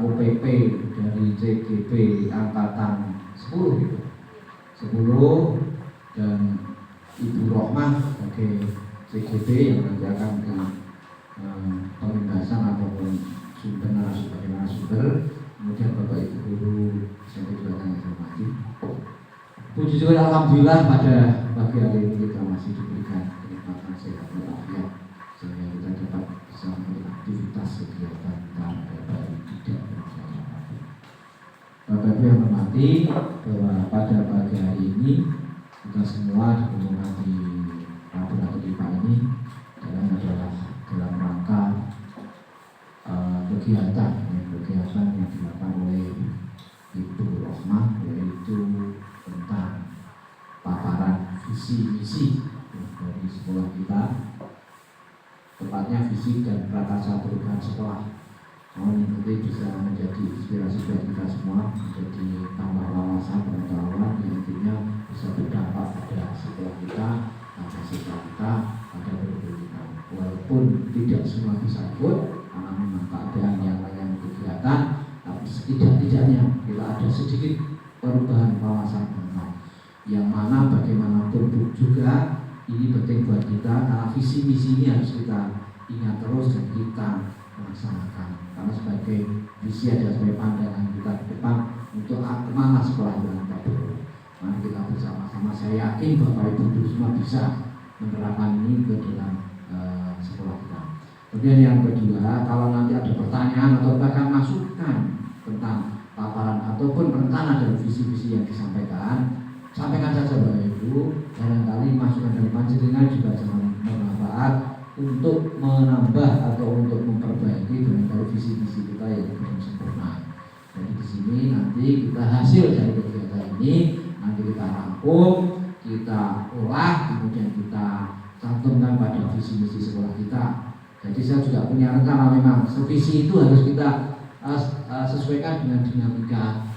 selaku PP dari CGP angkatan 10 gitu. 10 dan Ibu Rohmah sebagai CGP yang nanti akan di pembahasan ataupun sumber narasumber. Kemudian Bapak Ibu Guru sampai juga yang hormati. Puji syukur alhamdulillah pada pagi hari ini kita masih diberikan kenikmatan sehat walafiat sehingga kita dapat bisa melakukan aktivitas kegiatan tanpa tidak bermasalah apapun. Bapak Ibu yang hormati, bahwa pada pagi hari ini kita semua dikumpulkan di laboratorium IPA ini adalah dalam rangka kegiatan yang dilakukan oleh Ibu Rohmah, yaitu tentang paparan visi misi dari sekolah kita, tepatnya visi dan prakarsa perubahan sekolah. Nanti bisa menjadi inspirasi buat kita semua, menjadi tambah wawasan pengetahuan yang nantinya bisa berdampak pada sekolah kita, pada siswa kita, pada guru kita. Walaupun tidak semua bisa ikut karena memang keadaan yang lain kegiatan, tapi setidak-tidaknya bila ada sedikit perubahan wawasan tentang yang mana bagaimanapun juga ini penting buat kita, karena visi misi ini harus kita ingat terus dan kita melaksanakan, karena sebagai visi ada sebagai pandangan kita ke depan untuk kemana sekolah yang kita perlu. Mari kita bersama-sama, saya yakin Bapak Ibu Guru semua bisa menerapkan ini ke dalam sekolah kita. Kemudian yang kedua, kalau nanti ada pertanyaan atau bahkan masukan tentang paparan ataupun rencana dari visi-visi yang disampaikan, sampaikan saja Bapak Ibu. Barangkali masukan dari panjenengan juga jangan bermanfaat untuk menambah atau untuk memperbaiki barangkali visi-visi kita yang belum sempurna. Jadi di sini nanti kita hasil dari kegiatan ini nanti kita rangkum, kita olah, kemudian kita cantumkan pada visi-misi sekolah kita. Jadi saya juga punya rencana, memang visi itu harus kita sesuaikan dengan dinamika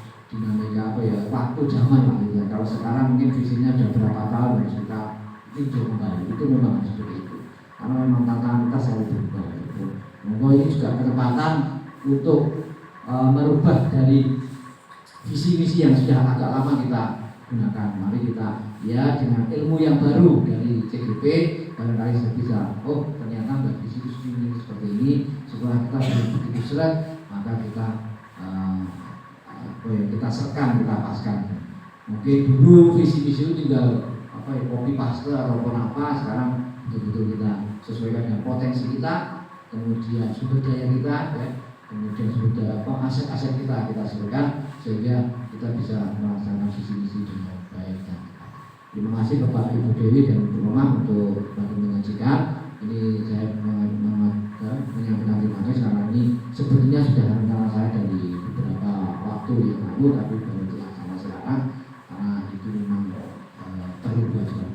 apa ya, waktu zaman lah gitu ya. Kalau sekarang mungkin visinya sudah berapa tahun harus kita tinjau kembali, itu memang seperti itu. Karena memang tantangan kita selalu berubah gitu. Monggo ini juga kesempatan untuk merubah dari visi-visi yang sudah agak lama kita gunakan. Mari kita ya dengan ilmu yang baru dari CGP barangkali saya bisa, oh ternyata mbak visi ini seperti ini, setelah kita begitu surat maka kita kita serkan, kita paskan. Mungkin dulu visi-visi itu tinggal copy paste ataupun apa, sekarang betul-betul kita sesuaikan dengan potensi kita, kemudian sumber daya kita, ya, kemudian sumber aset-aset kita sesuaikan sehingga kita bisa melaksanakan visi-visi dengan baik. Terima kasih Bapak Ibu Dewi dan Ibu Romah untuk bantu menyajikan. Ini saya menyampaikan terima kasih karena ini sebenarnya sudah rencana saya dari beberapa waktu yang lalu, tapi baru dilaksanakan sekarang karena itu memang perlu buat kita.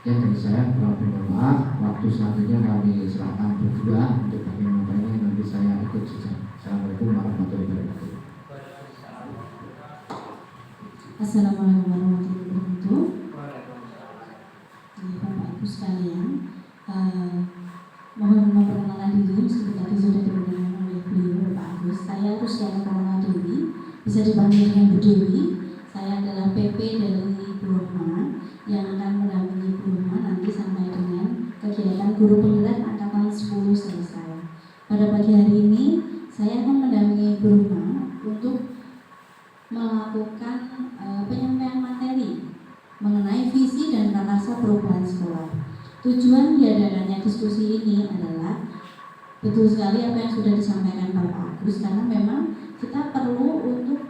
Ya, dari saya kurang lebih maaf. Waktu selanjutnya kami serahkan berdua untuk bagaimana nanti saya ikut saja. Assalamualaikum warahmatullahi wabarakatuh. Assalamualaikum warahmatullahi wabarakatuh. Bapak Ibu sekalian, mohon memperkenalkan diri seperti tadi sudah diperkenalkan oleh beliau Bapak Agus. Saya Rusdiana Karana Dewi, bisa dipanggil dengan Bu Dewi. Saya adalah PP dari Ibu Rohmah yang akan mendampingi Ibu Rohmah nanti sampai dengan kegiatan guru penggerak angkatan 10 selesai. Pada pagi hari ini saya akan mendampingi Ibu Rohmah untuk melakukan penyampaian materi mengenai visi dan prakarsa perubahan sekolah. Tujuan diadakannya diskusi ini adalah betul sekali apa yang sudah disampaikan Bapak Agus, karena memang kita perlu untuk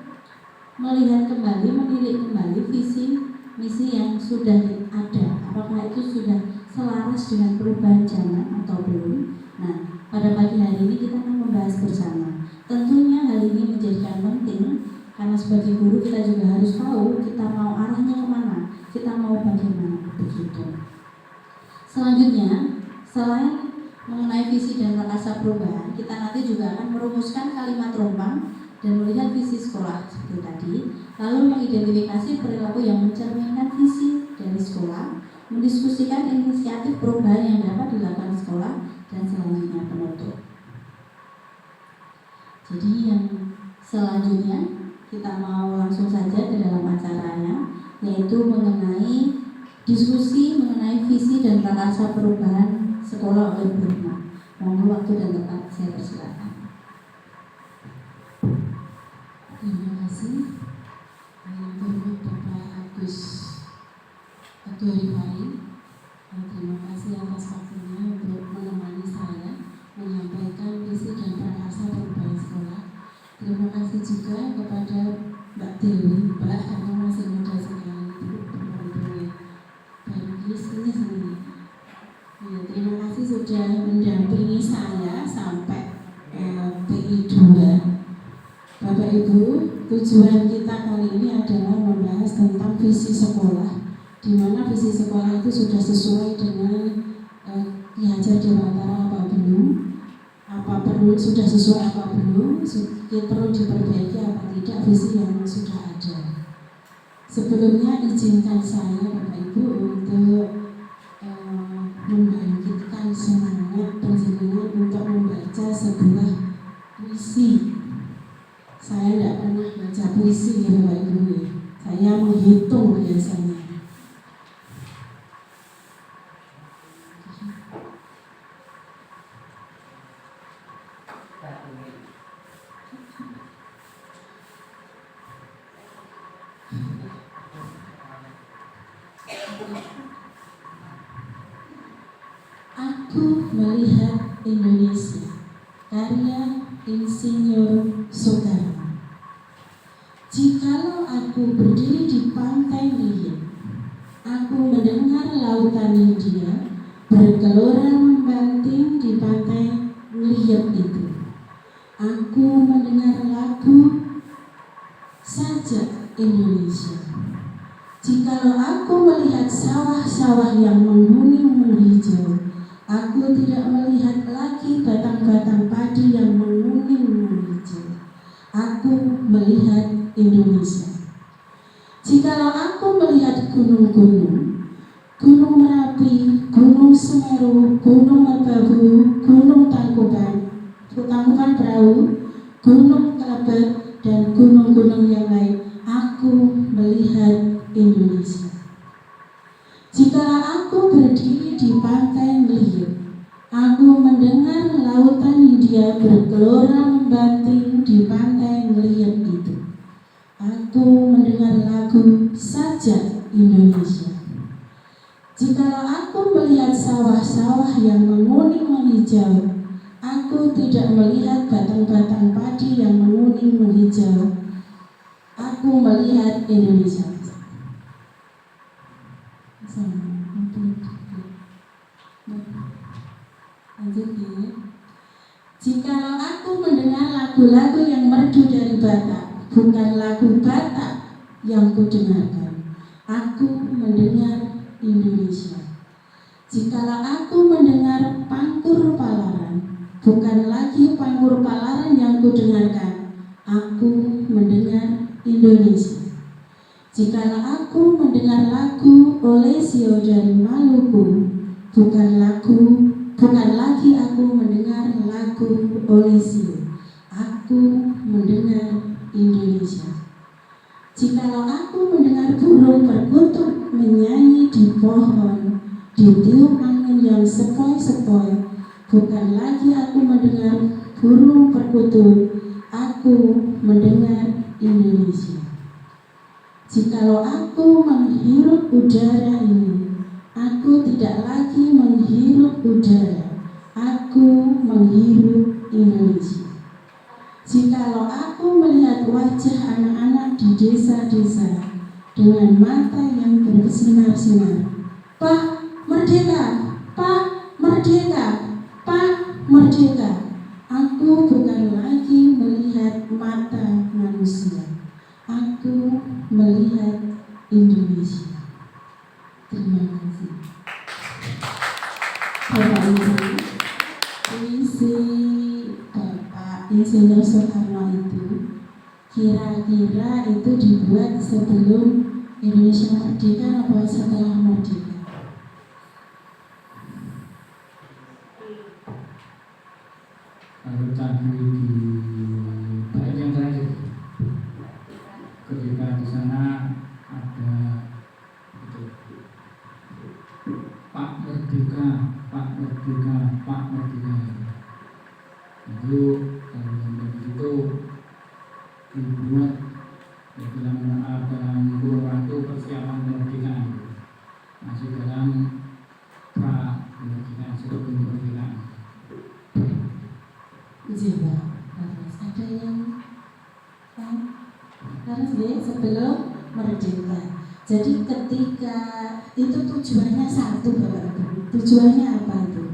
melihat kembali, menilik kembali visi misi yang sudah ada, apakah itu sudah selaras dengan perubahan zaman atau belum. Nah, pada pagi hari ini kita akan membahas bersama. Tentunya hal ini menjadikan penting karena sebagai guru kita juga harus tahu kita mau arahnya kemana, kita mau bagaimana, begitu. Selanjutnya, selain mengenai visi dan prakarsa perubahan, kita nanti juga akan merumuskan kalimat rombang dan melihat visi sekolah seperti tadi, lalu mengidentifikasi perilaku yang mencerminkan visi dari sekolah, mendiskusikan inisiatif perubahan yang dapat dilakukan sekolah, dan selanjutnya penutup. Jadi yang selanjutnya kita mau langsung saja ke dalam acaranya, yaitu mengenai diskusi mengenai visi dan prakarsa perubahan sekolah oleh Bu Risma. Mohon waktu dan tempat saya persilakan. Terima kasih. Yang terhormat Bapak Agus Adorifari, terima kasih atas waktunya untuk menemani saya menyampaikan visi dan prakarsa perubahan sekolah. Terima kasih juga kepada Mbak Dewi, Mbak, karena masih muda sekali itu baru isinya sendiri. Ya, terima kasih sudah mendampingi saya sampai PI 2. Bapak Ibu, tujuan kita kali ini adalah membahas tentang visi sekolah, di mana visi sekolah itu sudah sesuai dengan Ki Hajar Dewantara apa belum, apa perlu sudah sesuai apa belum, perlu diperbaiki apa tidak visi yang sudah ada. Sebelumnya izinkan saya Bapak Ibu untuk membangkitkan semangat penjenengan untuk membaca sebuah puisi. Saya tidak pernah baca puisi ya Bapak Ibu. Saya menghitung biasanya. Aku melihat Indonesia, karya Insinyur Soekarno. Jikalau aku berdiri di pantai Liat, aku mendengar lautan India bergelora membanting di pantai Liat itu. Aku mendengar lagu Sajak Indonesia. Jikalau aku melihat sawah-sawah yang menguning menghijau, aku tidak melihat lagi batang-batang padi yang menguning menghijau. Aku melihat Indonesia. Jikalau aku melihat gunung-gunung, Gunung Merapi, Gunung Semeru, Gunung Merbabu, Gunung Tangkuban Perahu, Gunung Kelebet, dan gunung-gunung yang lain, aku melihat Indonesia. Jikalau aku berdiri di pantai Liat, aku mendengar lautan India bergelora membanting di pantai Liat itu. Aku mendengar lagu Sajak Indonesia. Jikalau aku melihat sawah-sawah yang menguning menghijau, aku tidak melihat batang-batang padi yang menguning menghijau. Aku melihat Indonesia. Lanjut ya. Jikalau aku mendengar lagu-lagu yang merdu dari Batak, bukan lagu Batak yang kudengarkan, aku mendengar Indonesia. Jikalau aku mendengar Pangkur Palaran, bukan lagi Pangkur Palaran yang kudengarkan, aku mendengar Indonesia. Jikalau aku mendengar lagu Olesio dari Maluku, bukan lagi aku mendengar lagu Olesio, aku mendengar Indonesia. Jikalau aku mendengar burung perkutut menyanyi di pohon, ditiup angin yang sepoi-sepoi, bukan lagi aku mendengar burung perkutut, aku mendengar Indonesia. Jikalau aku menghirup udara ini, aku tidak lagi menghirup udara, aku menghirup Indonesia. Jikalau aku melihat wajah anak-anak di desa-desa dengan mata yang bersinar-sinar, Pak Merdeka, Pak Merdeka, Pak Merdeka, aku bukan lagi melihat mata manusia, aku melihat Indonesia. Terima kasih. Bapak Ibu, puisi Bapak Insinyur Soekarno itu kira-kira itu dibuat sebelum Indonesia merdeka atau setelah merdeka? Kalau tadi di ketika di sana ada Pak Merdeka, Pak Merdeka, Pak Merdeka. Itu kalau sampai di situ dibuat dalam kurun waktu persiapan kemerdekaan, masih dalam pra kemerdekaan sebelum kemerdekaan. Jiwa harus ada yang harus sebelum merdeka. Jadi ketika itu tujuannya satu Bapak Ibu. Tujuannya apa itu?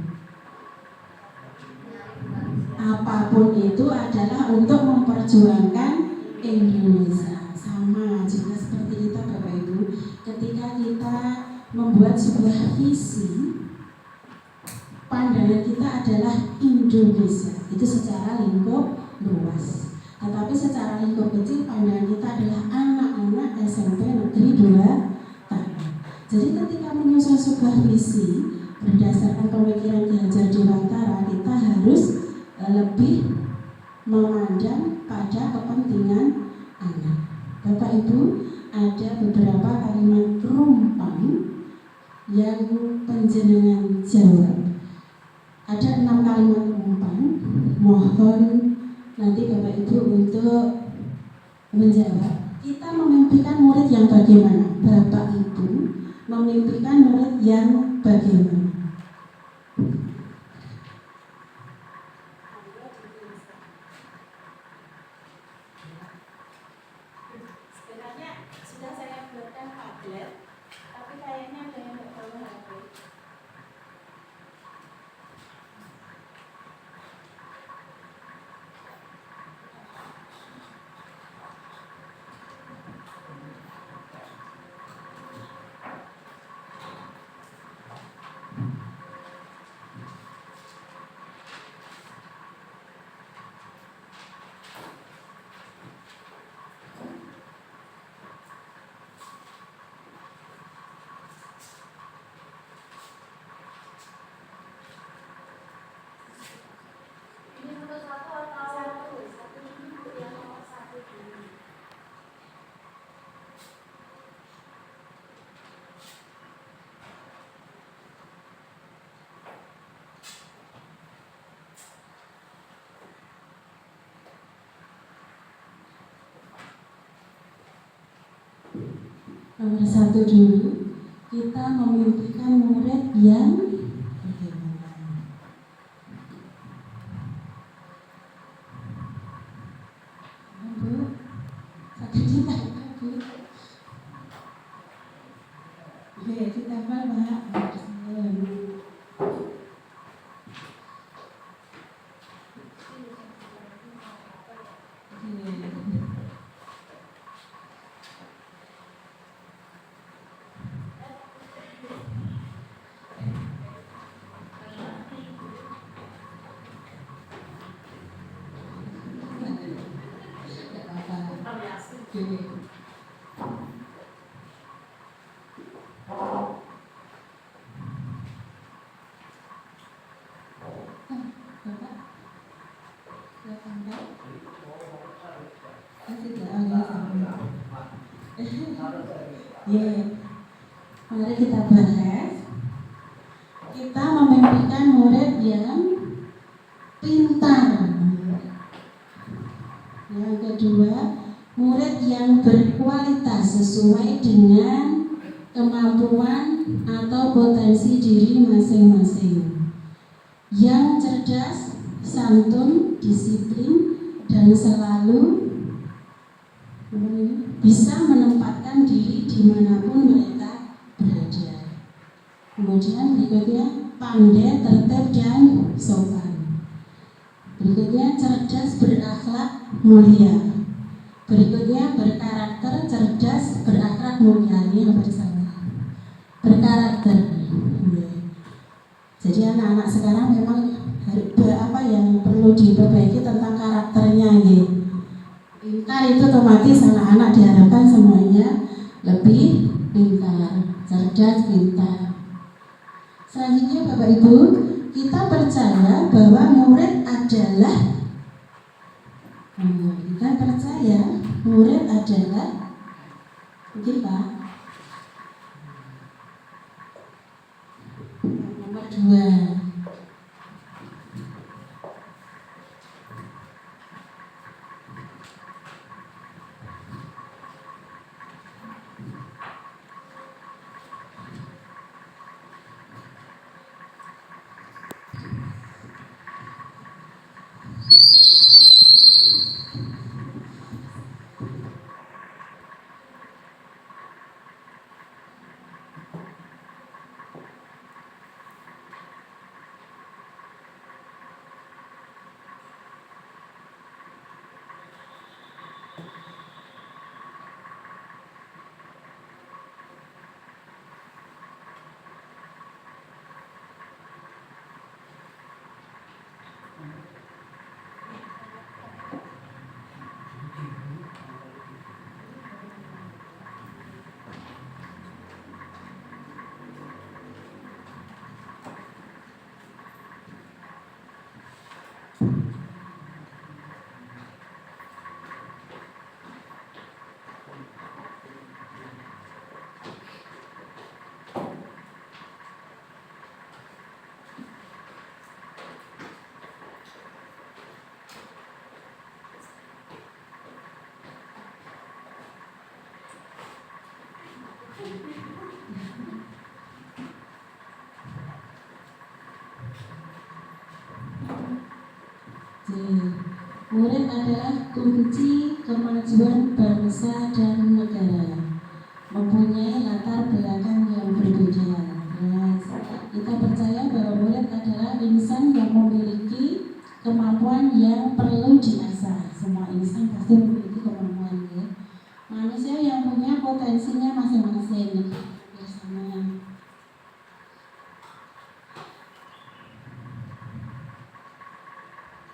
Apapun itu adalah untuk memperjuangkan Indonesia. Sama juga seperti kita Bapak Ibu. Ketika kita membuat sebuah visi, pandangan kita adalah Indonesia. Itu secara lingkup luas. Tetapi secara lingkup kecil pandangan kita adalah anak-anak SMP Negeri 2 Tanah. Jadi ketika menyusun sebuah visi berdasarkan pemikiran Ki Hajar Dewantara, kita harus lebih memandang pada kepentingan anak. Bapak Ibu, ada beberapa kalimat rumpang yang panjenengan jawab. Ada 6 kalimat rumpang. Mohon nanti Bapak Ibu untuk menjawab. Kita memimpikan murid yang bagaimana? Bapak Ibu memimpikan murid yang bagaimana? Sebenarnya sudah saya buatkan tablet, tapi kayaknya ada yang nggak bawa HP. Ini nomor 1 atau 1? Satu dulu, yang nomor 1 dulu. Nomor 1 dulu, kita memimpikan murid yang bagaimana? Bu, sakit ditambah Bu. Oke, ditambah Pak. Ya, mari kita bahas. Kita memimpikan murid yang pintar. Yang kedua, murid yang berkualitas sesuai dengan kemampuan atau potensi diri masing-masing. Yang cerdas, santun, disiplin, dan selalu bisa menempatkan diri dimanapun mereka berada. Kemudian berikutnya pandai, tertib, dan sopan. Berikutnya cerdas, berakhlak, mulia. Berikutnya berkarakter, cerdas, berakhlak, mulia. Ini yang bersama. Berkarakter. Jadi anak-anak sekarang memang apa yang perlu diperbaiki tentang karakternya gitu. Pintar itu otomatis anak-anak diharapkan semuanya lebih pintar, cerdas, pintar. Selanjutnya Bapak Ibu, kita percaya bahwa murid adalah Kita percaya murid adalah mungkin Pak nomor 2. Murid adalah kunci kemajuan bangsa dan negara, mempunyai latar belakang yang berbeda. Kita percaya bahwa murid adalah insan yang memiliki kemampuan yang perlu diasah. Semua insan pasti memiliki kemampuan ya. Manusia yang punya potensinya masing-masing. Bersama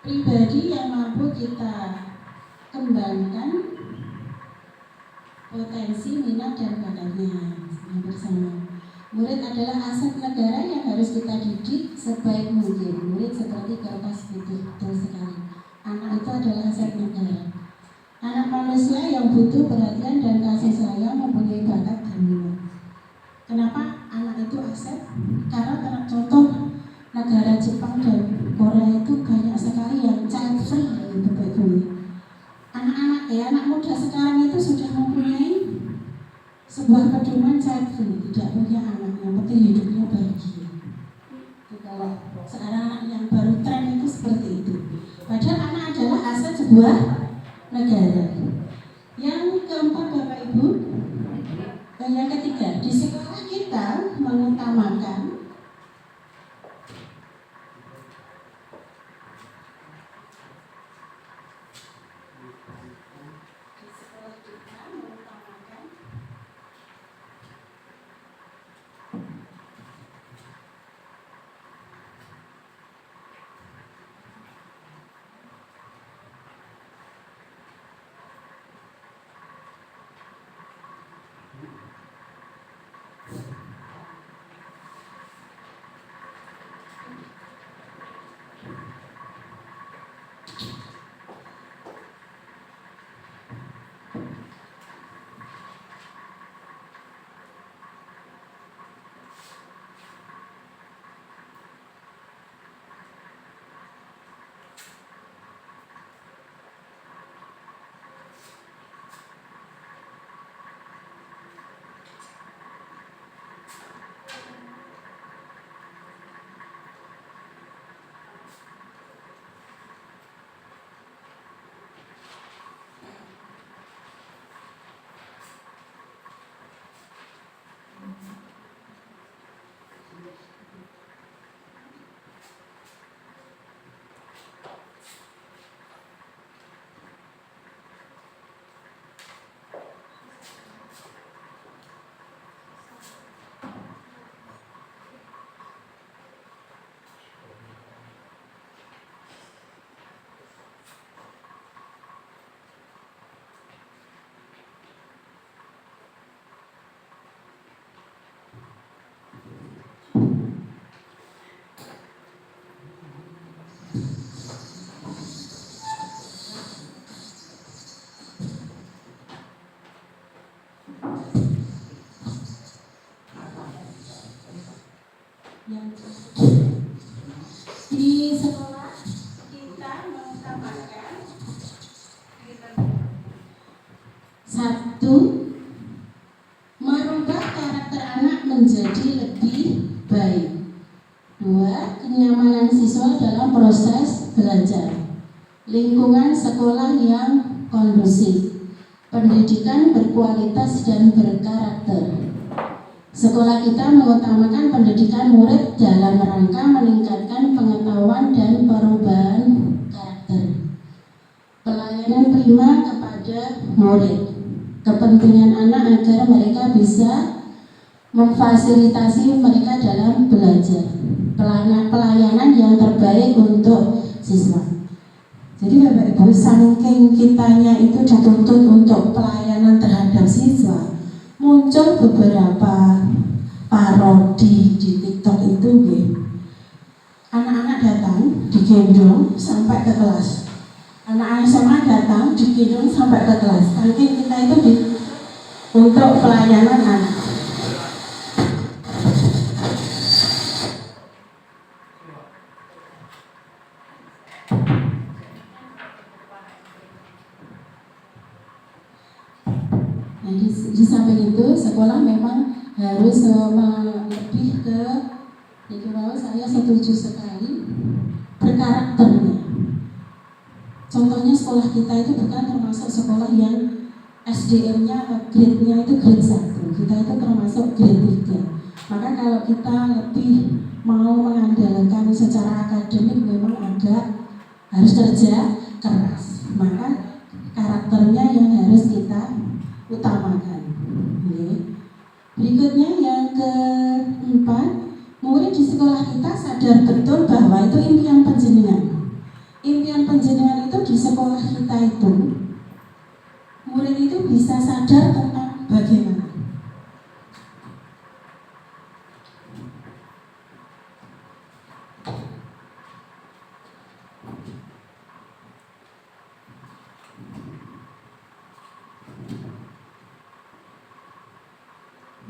pribadi yang mampu kita kembangkan potensi, minat, dan bakatnya bersama. Murid adalah aset negara yang harus kita didik sebaik mungkin. Murid seperti kertas putih, betul sekali. Anak itu adalah aset negara. Anak manusia yang butuh perhatian dan kasih sayang, mempunyai bakat dan minat. Kenapa anak itu aset? Karena contoh negara Jepang dan Korea itu banyak sekali yang child free gitu Bapak Ibu. Anak-anak anak muda sekarang itu sudah mempunyai sebuah pedoman child free, tidak punya anak, yang penting hidupnya bahagia. Kalau sekarang anak yang baru tren itu seperti itu. Padahal anak adalah aset sebuah negara. Yang keempat Bapak Ibu, dan yang ketiga, di sekolah kita mengutamakan Satu, merubah karakter anak menjadi lebih baik. Dua, kenyamanan siswa dalam proses belajar. Lingkungan sekolah yang kondusif. Pendidikan berkualitas dan berkarakter. Sekolah kita mengutamakan pendidikan murid dalam rangka meningkatkan pengetahuan dan perubahan karakter. Pelayanan prima kepada murid. Kepentingan anak agar mereka bisa memfasilitasi mereka dalam belajar. Pelayanan yang terbaik untuk siswa. Jadi Bapak Ibu, saking kitanya itu dituntut untuk pelayanan terhadap siswa, muncul beberapa parodi di TikTok itu, anak-anak datang digendong sampai ke kelas, anak-anak SMA datang digendong sampai ke kelas. Saking kita itu untuk pelayanan anak. Nah, di samping itu sekolah memang harus lebih ke, saya setuju sekali, berkarakternya. Contohnya sekolah kita itu bukan termasuk sekolah yang SDM-nya atau grade-nya itu grade 1. Kita itu termasuk grade 3. Maka kalau kita lebih mau mengandalkan secara akademik memang agak harus kerja keras. Maka karakternya yang harus kita utamakan. Berikutnya yang keempat, murid di sekolah kita sadar betul bahwa itu impian panjenengan. Impian panjenengan itu di sekolah kita itu, murid itu bisa sadar tentang bagaimana.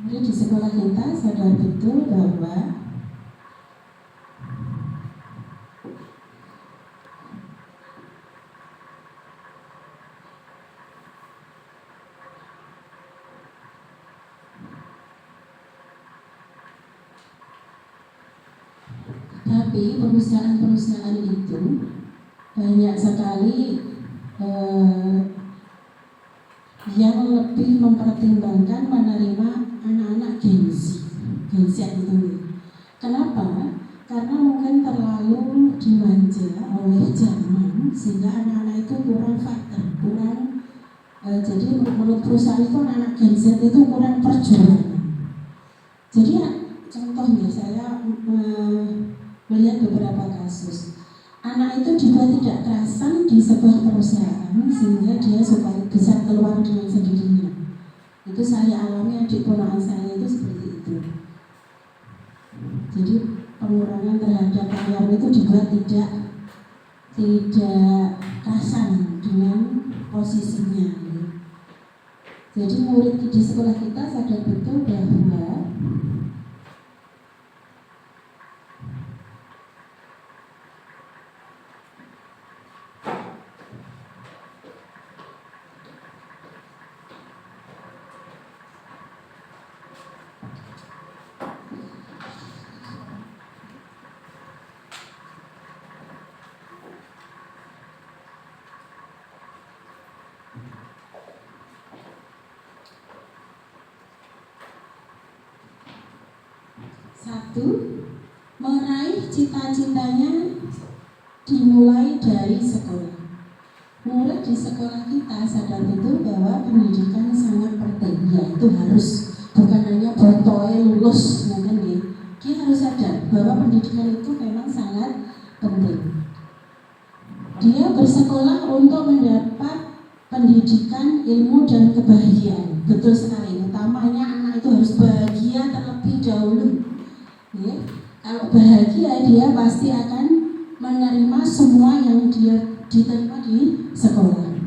Murid di sekolah kita sadar betul bahwa tapi perusahaan-perusahaan itu banyak sekali yang lebih mempertimbangkan menerima anak-anak Gen Z itu. Kenapa? Karena mungkin terlalu dimanja oleh zaman sehingga anak-anak itu kurang fighter, jadi menurut perusahaan itu anak Gen Z itu kurang perjuangan. Jadi contohnya saya melihat beberapa kasus. Anak itu dibuat tidak kerasan di sebuah perusahaan sehingga dia supaya bisa keluar dengan sendirinya. Itu saya alami, adik ponakan saya itu seperti itu. Jadi pengurangan terhadap karyawan itu dibuat tidak kerasan dengan posisinya. Jadi murid di sekolah kita sadar betul bahwa satu, meraih cita-citanya dimulai dari sekolah. Murid di sekolah kita sadar betul bahwa pendidikan sangat penting. Ya, itu harus, bukan hanya botoe lulus, dia harus sadar bahwa pendidikan itu memang sangat penting. Dia bersekolah untuk mendapat pendidikan, ilmu, dan kebahagiaan. Betul sekali, utamanya anak itu harus bahagia terlebih dahulu. Kalau bahagia, dia pasti akan menerima semua yang dia diterima di sekolah.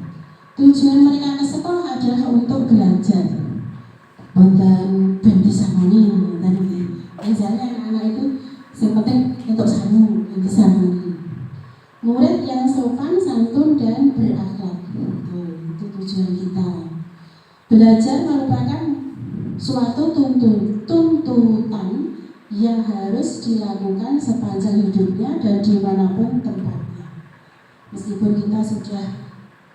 Tujuan mereka ke sekolah adalah untuk belajar, bukan bisa mani. Misalnya anak-anak itu seperti untuk sangu, bisa mani. Murid yang sopan, santun, dan berakhlak. Itu tujuan kita. Belajar merupakan suatu tuntutan yang harus dilakukan sepanjang hidupnya dan dimanapun tempatnya. Meskipun kita sudah,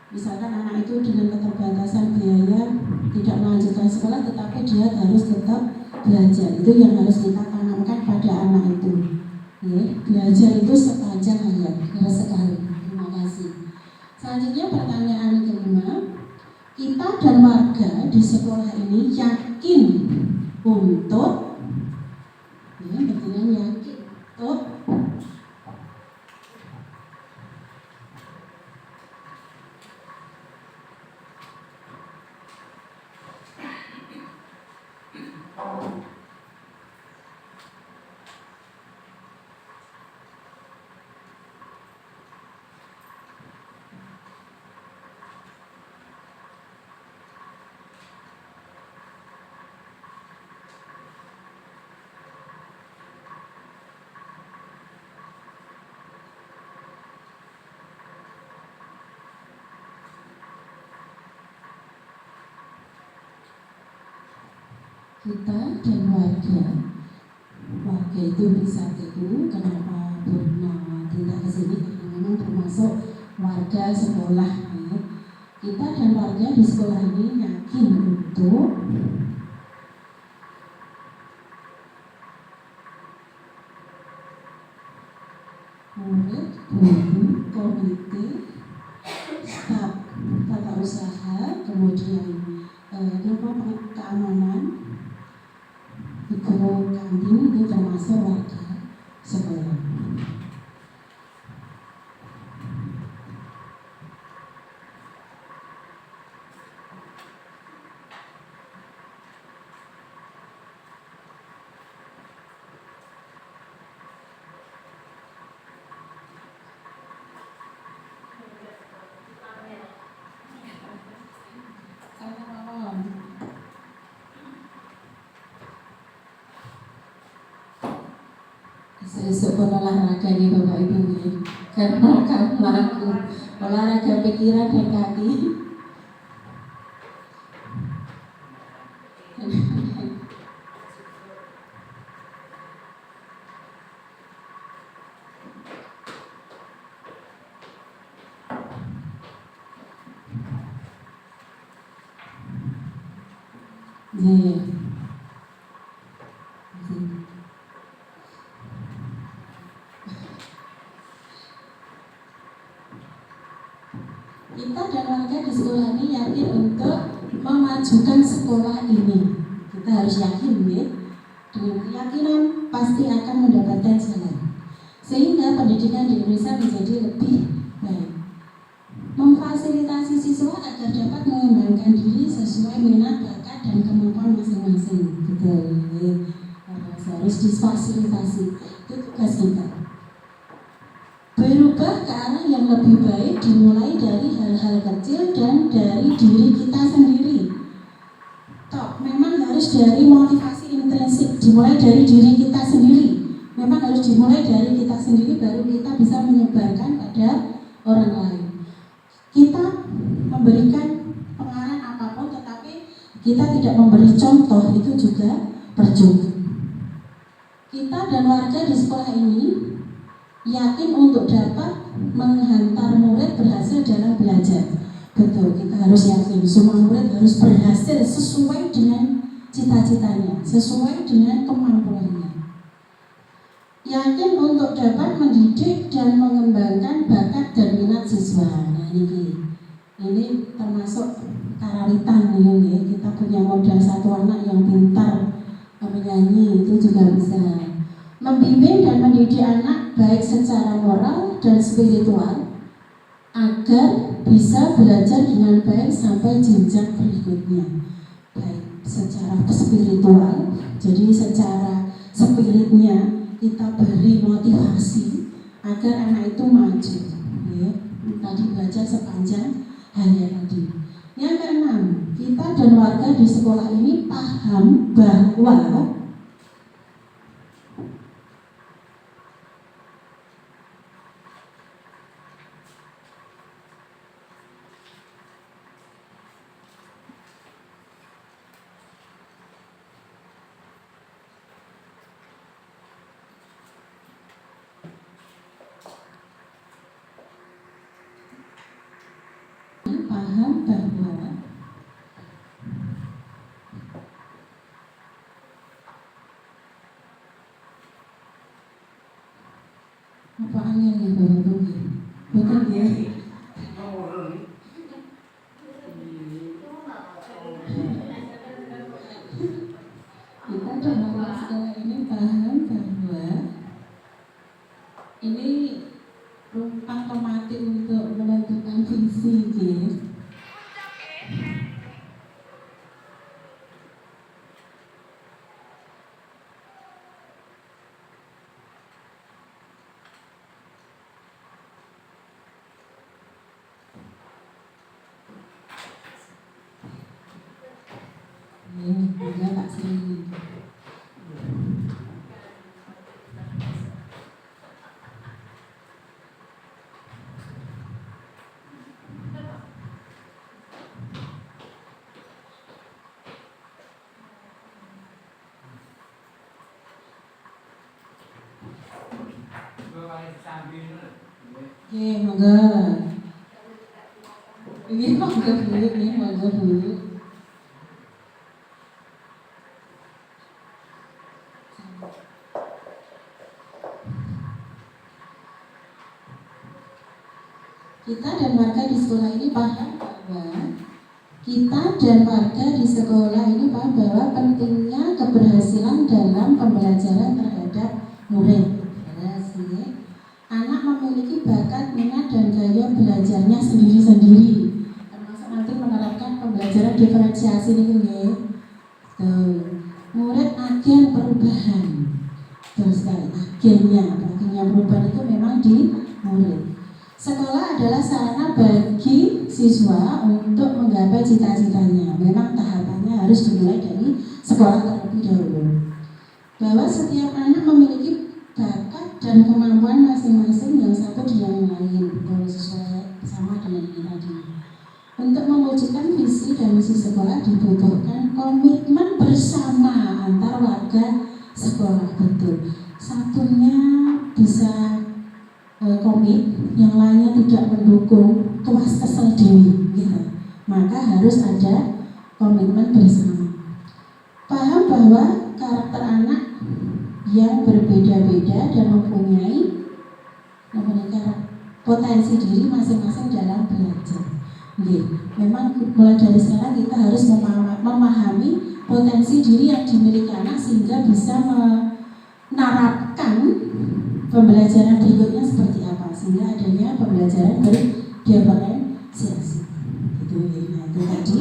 misalkan anak itu dengan keterbatasan biaya tidak melanjutkan sekolah, tetapi dia harus tetap belajar. Itu yang harus kita tanamkan pada anak itu. Ya, belajar itu sepanjang hayat. Harus sekali. Terima kasih. Selanjutnya pertanyaan kelima, kita dan warga di sekolah ini yakin untuk, ya, betul, yakin untuk kita dan warga itu bisa itu kenapa bernama tindak kesini, karena memang termasuk warga sekolah, ya. Kita dan warga di sekolah ini yakin untuk murid, guru, komite, staf tata usaha, kemudian keamanan, guru kantin itu termasuk warga sekolah. Sesuk olahraga nih Bapak Ibu ya, karena kamu laku olahraga pikiran dan kaki. Ya. Kita dan warga di sekolah ini yakin untuk memajukan sekolah ini. Kita harus yakin, ya. Dengan keyakinan pasti akan mendapatkan jalan, sehingga pendidikan di Indonesia menjadi lebih baik. Memfasilitasi siswa agar dapat mengembangkan diri sesuai minat, bakat, dan kemampuan masing-masing. Betul, ya. Harus difasilitasi. Itu tugas kita. Berubah ke arah yang lebih baik dimulai dari hal-hal kecil dan dari diri kita sendiri. Memang harus dari motivasi intrinsik, dimulai dari diri kita sendiri. Memang harus dimulai dari kita sendiri, baru kita bisa menyebarkan pada orang lain. Kita memberikan pengarahan apapun, tetapi kita tidak memberi contoh, itu juga percuma. Kita dan warga di sekolah ini yakin untuk dapat menghantar murid berhasil dalam belajar. Betul, kita harus yakin semua murid harus berhasil sesuai dengan cita-citanya, sesuai dengan kemampuannya. Yakin untuk dapat mendidik dan mengembangkan bakat dan minat siswa. Nah ini termasuk karawitan ya. Kita punya modal satu anak yang pintar menyanyi, itu juga bisa. Membimbing dan mendidik anak baik secara moral dan spiritual agar bisa belajar dengan baik sampai jenjang berikutnya. Baik secara spiritual, jadi secara spiritnya kita beri motivasi agar anak itu maju, ya. Tadi belajar sepanjang hayat tadi. Yang keenam, kita dan warga di sekolah ini paham bahwa Apa angin ya Bapak Ibu? Betul ya. Kita dalam sekolah ini paham bahwa ini ruang temati untuk menentukan visi ya. Enggak tak sering. Monggo. Ini monggo Bu, ini monggo Bu. Kita dan warga di sekolah ini paham bahwa pentingnya keberhasilan dalam pembelajaran terhadap murid. Anak memiliki bakat, minat dan gaya belajarnya sendiri-sendiri. Termasuk nanti menerapkan pembelajaran diferensiasi ini ya. Murid agen perubahan. Terus agennya perubahan itu memang di murid. Sekolah adalah sarana bagi siswa untuk menggapai cita-citanya. Memang tahapannya harus dimulai dari sekolah terlebih dahulu. Bahwa setiap anak memiliki bakat dan kemampuan masing-masing yang satu dengan yang lain. Betul, sesuai sama dengan ini tadi. Untuk mewujudkan visi dan misi sekolah dibutuhkan komitmen bersama antar warga sekolah. Betul. Satunya bisa komit, yang lainnya tidak mendukung, kewas kesel dewi gitu. Maka harus ada komitmen bersama. Paham bahwa karakter anak yang berbeda-beda dan mempunyai potensi diri masing-masing dalam belajar. Memang mulai dari sekarang kita harus memahami potensi diri yang dimiliki anak sehingga bisa menerapkan pembelajaran berikutnya seperti apa, sehingga adanya pembelajaran berdiferensiasi. Itu tadi.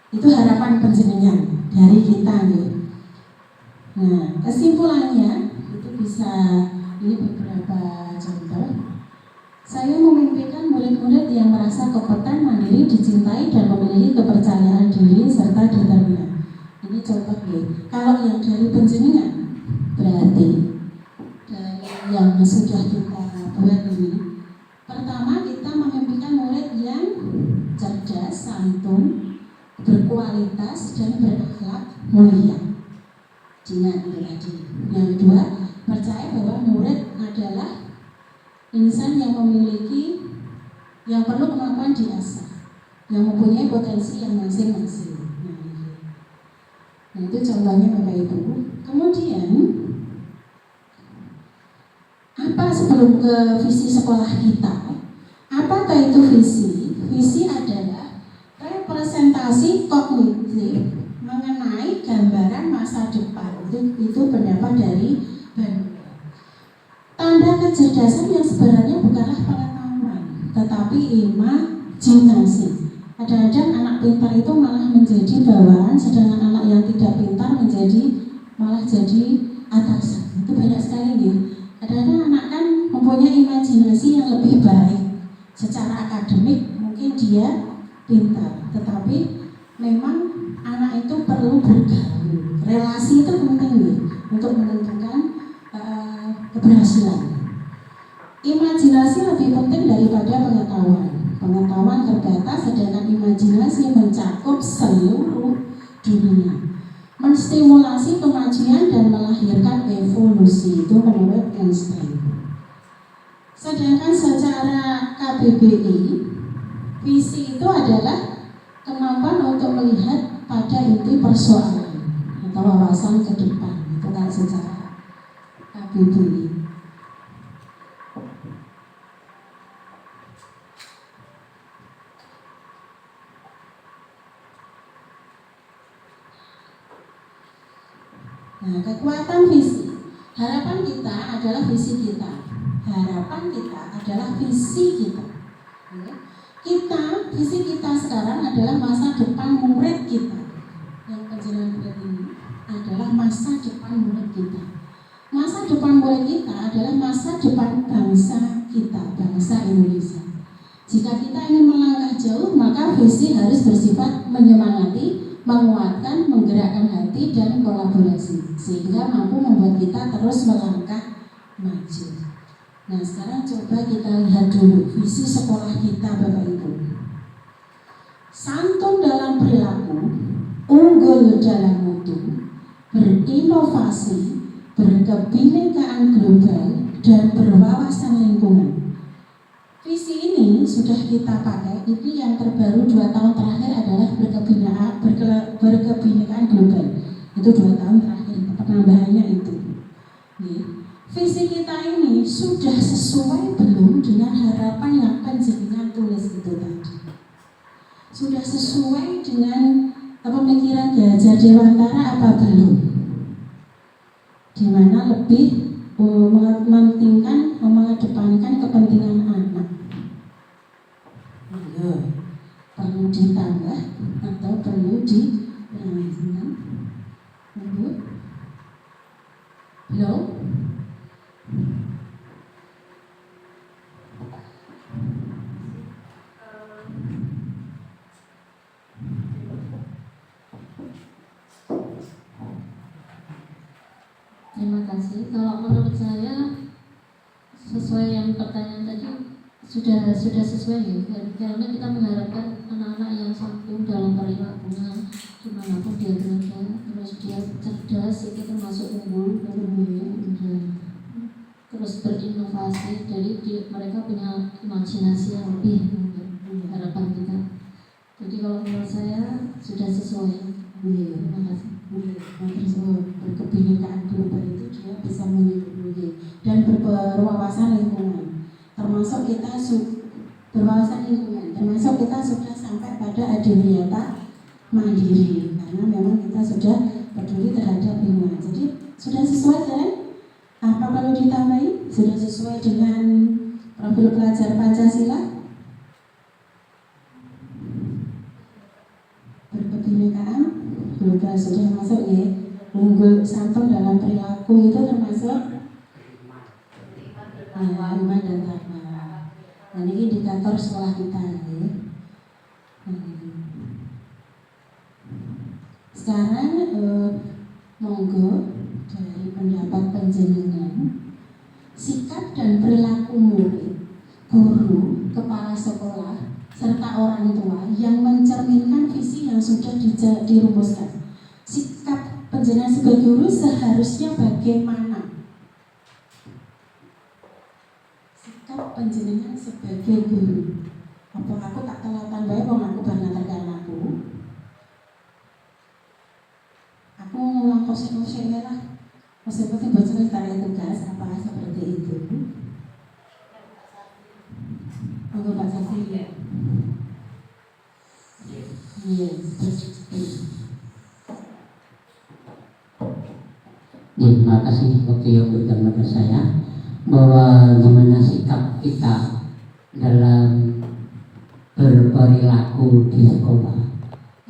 Itu harapan penjenengan dari kita nih. Nah, kesimpulannya itu bisa ini beberapa contoh. Saya memimpinkan murid-murid yang merasa kompeten, mandiri, dicintai dan memiliki kepercayaan diri serta determinan. Ini contoh nih. Kalau yang dari penjenengan berarti yang sudah kita buat ini, pertama kita memimpinkan murid yang cerdas, santun, berkualitas dan berakhlak mulia. Ingat itu tadi. Yang kedua, percaya bahwa murid adalah insan yang perlu kemampuan diasah, yang mempunyai potensi yang masing-masing. Nah, itu contohnya Bapak Ibu. Kemudian apa sebelum ke visi sekolah kita? Apakah itu visi? Visi adalah representasi kognitif mengenai gambaran masa depan. Itu pendapat dari Bandung. Tanda kecerdasan yang sebenarnya bukanlah pengetahuan, tetapi imajinasi. Kadang-kadang anak pintar itu malah menjadi bawaan, sedangkan anak yang tidak pintar malah jadi atasan. Itu banyak sekali nih. Kadang-kadang anak kan mempunyai imajinasi yang lebih baik. Secara akademik mungkin dia pintar, tetapi memang anak itu perlu bergaul. Relasi itu penting nih untuk menentukan keberhasilan. Imajinasi lebih penting daripada pengetahuan. Pengetahuan terbatas, sedangkan imajinasi mencakup seluruh dunia. Menstimulasi kemajuan dan melahirkan evolusi, itu menurut Einstein. Sedangkan secara KBBI, visi itu adalah kemampuan untuk melihat pada inti persoalan atau wawasan ke depan. Itu kan secara KBBI. Nah, kekuatan visi. Harapan kita adalah visi kita. Harapan kita adalah visi kita. Oke. Visi kita sekarang adalah masa depan murid kita. Yang penjenengan buat ini adalah masa depan murid kita. Masa depan murid kita adalah masa depan bangsa kita, bangsa Indonesia. Jika kita ingin melangkah jauh, maka visi harus bersifat menyemangati, menguatkan, menggerakkan hati dan kolaborasi sehingga mampu membuat kita terus melangkah maju. Nah, sekarang coba kita lihat dulu visi sekolah kita, Bapak Ibu. Santun dalam perilaku, unggul dalam mutu, berinovasi, berkebinekaan global dan berwawasan lingkungan. Visi ini sudah kita pakai. Ini yang terbaru 2 tahun terakhir adalah berkebinekaan global. Itu 2 tahun terakhir, penambahannya itu. Visi kita ini sudah sesuai belum dengan harapan yang panjenengan tulis itu tadi? Sudah sesuai dengan pemikiran Gajah Dewantara apa belum? Di mana lebih mementingkan, mengedepankan kepentingan anak. Perlu ditambah atau perlu dilanjutkan? Belum? Terima kasih. Kalau menurut saya sesuai yang pertanyaan tadi sudah sesuai ya, karena kita mengharapkan anak-anak yang santun dalam perilakunya dimanapun dia berada, terus dia cerdas, itu termasuk unggul, terus berinovasi, jadi mereka punya imajinasi yang lebih, harapan kita. Jadi kalau menurut saya sudah sesuai. Terima kasih. Berkebinekaan global itu dia bisa melindungi dan berwawasan lingkungan, termasuk kita berwawasan lingkungan, termasuk kita sudah sampai pada adiwiyata mandiri karena memang kita sudah peduli terhadap lingkungan. Jadi sudah sesuai kan? Apa perlu ditambahi? Sudah sesuai dengan profil pelajar Pancasila? Berkebinekaan global sudah masuk ya. Unggul santun dalam perilaku itu termasuk iman dan takwa. Nah, ini indikator sekolah kita ya. Sekarang monggo dari pendapat panjenengan, sikap dan perilaku murid, guru, kepala sekolah, serta orang tua yang mencerminkan visi yang sudah dirumuskan. Sikap panjenengan sebagai guru seharusnya bagaimana? Sikap panjenengan sebagai guru. Apa aku tak telatan bae wong aku banget terkait aku. Aku ngulang kosek-kosek lah. Kosek-kosek buat tarik tugas apa seperti itu. Monggo Pak Saksi ya. Terima kasih waktu yang berikan pada saya bahwa gimana sikap kita dalam berperilaku di sekolah.